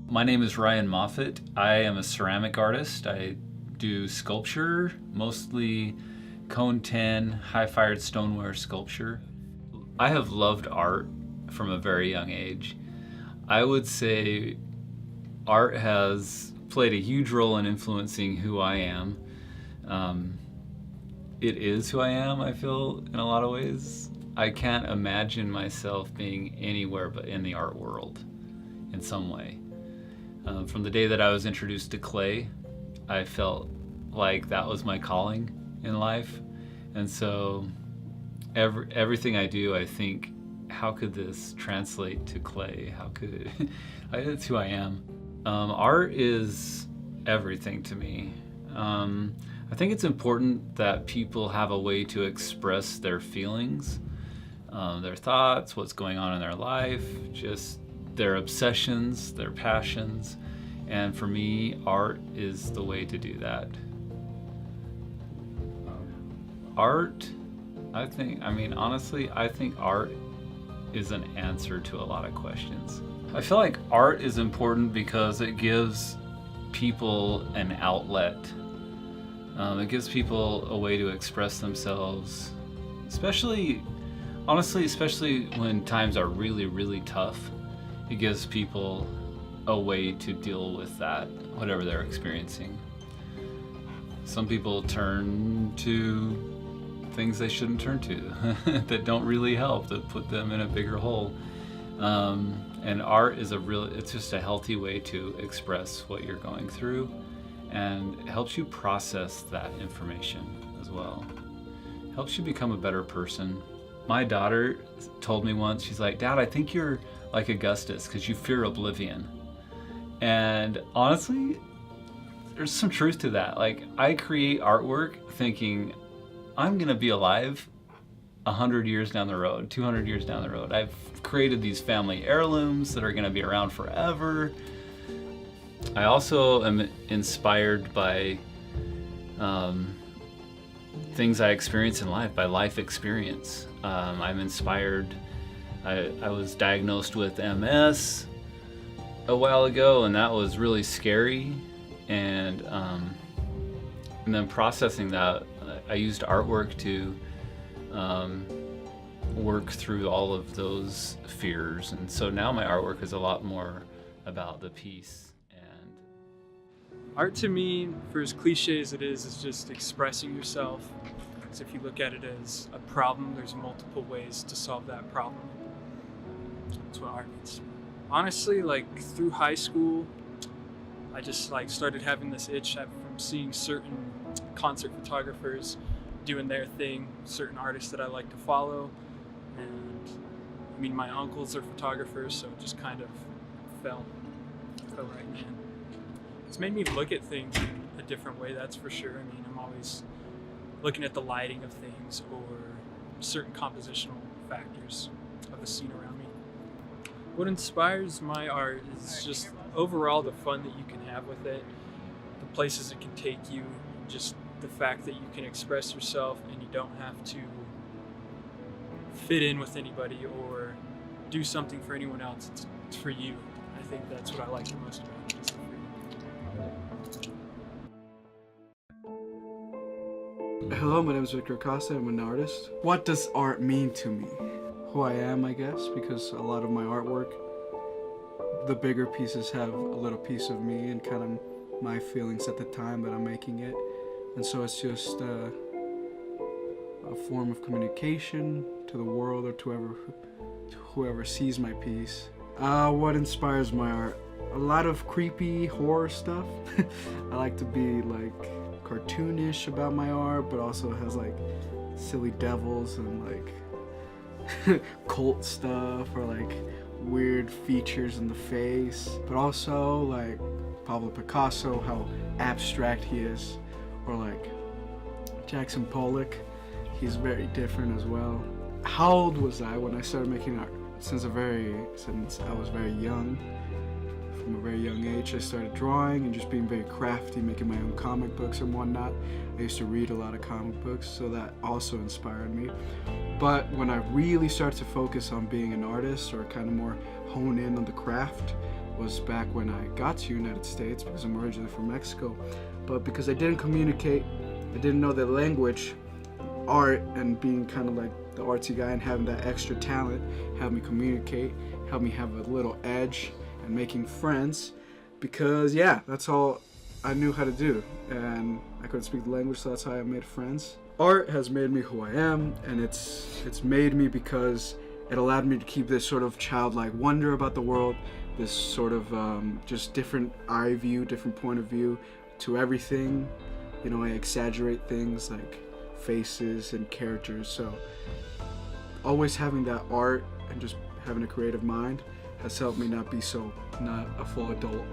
My name is Ryan Moffat. I am a ceramic artist. I do sculpture, mostly cone 10, high-fired stoneware sculpture. I have loved art from a very young age. I would say art has played a huge role in influencing who I am. It is who I am, I feel, in a lot of ways. I can't imagine myself being anywhere but in the art world in some way. From the day that I was introduced to clay, I felt like that was my calling in life. And so everything I do, I think, how could this translate to clay? How could it? It's who I am. Art is everything to me. I think it's important that people have a way to express their feelings, their thoughts, what's going on in their life, just their obsessions, their passions. And for me, art is the way to do that. Art, honestly, I think art is an answer to a lot of questions. I feel like art is important because it gives people an outlet. It gives people a way to express themselves, especially when times are really, really tough. It gives people a way to deal with that, whatever they're experiencing. Some people turn to things they shouldn't turn to that don't really help, that put them in a bigger hole. And art is it's just a healthy way to express what you're going through, and it helps you process that information as well. It helps you become a better person. My daughter told me once, she's like, "Dad, I think you're like Augustus because you fear oblivion." And honestly, there's some truth to that. Like, I create artwork thinking I'm gonna be alive 100 years down the road, 200 years down the road. I've created these family heirlooms that are gonna be around forever. I also am inspired by things I experience in life, by life experience. I'm inspired. I was diagnosed with MS a while ago, and that was really scary. And then processing that, I used artwork to work through all of those fears. And so now my artwork is a lot more about the peace. Art to me, for as cliche as it is just expressing yourself. So if you look at it as a problem, there's multiple ways to solve that problem. That's what art means to me. Honestly, through high school, I just started having this itch from seeing certain concert photographers doing their thing, certain artists that I like to follow. And my uncles are photographers, so it just kind of fell right in. It's made me look at things in a different way, that's for sure. I'm always looking at the lighting of things or certain compositional factors of the scene around me. What inspires my art is just overall the fun that you can have with it, the places it can take you, just the fact that you can express yourself and you don't have to fit in with anybody or do something for anyone else. It's for you. I think that's what I like the most about it. Hello, my name is Victor Acosta. I'm an artist. What does art mean to me? Who I am, I guess, because a lot of my artwork, the bigger pieces have a little piece of me and kind of my feelings at the time that I'm making it. And so it's just a form of communication to the world or to whoever sees my piece. What inspires my art? A lot of creepy horror stuff. I like to be cartoonish about my art, but also it has silly devils and cult stuff or weird features in the face, but also Pablo Picasso, how abstract he is, or Jackson Pollock, he's very different as well. How old was I when I started making art? Since I was very young. From a very young age, I started drawing and just being very crafty, making my own comic books and whatnot. I used to read a lot of comic books, so that also inspired me. But when I really started to focus on being an artist or kind of more hone in on the craft was back when I got to United States, because I'm originally from Mexico. But because I didn't communicate, I didn't know the language, art, and being kind of like the artsy guy and having that extra talent helped me communicate, helped me have a little edge and making friends, because yeah, that's all I knew how to do, and I couldn't speak the language, so that's how I made friends. Art has made me who I am, and it's made me because it allowed me to keep this sort of childlike wonder about the world, this sort of just different eye view, different point of view to everything. You know, I exaggerate things like faces and characters, so always having that art and just having a creative mind has helped me not be not a full adult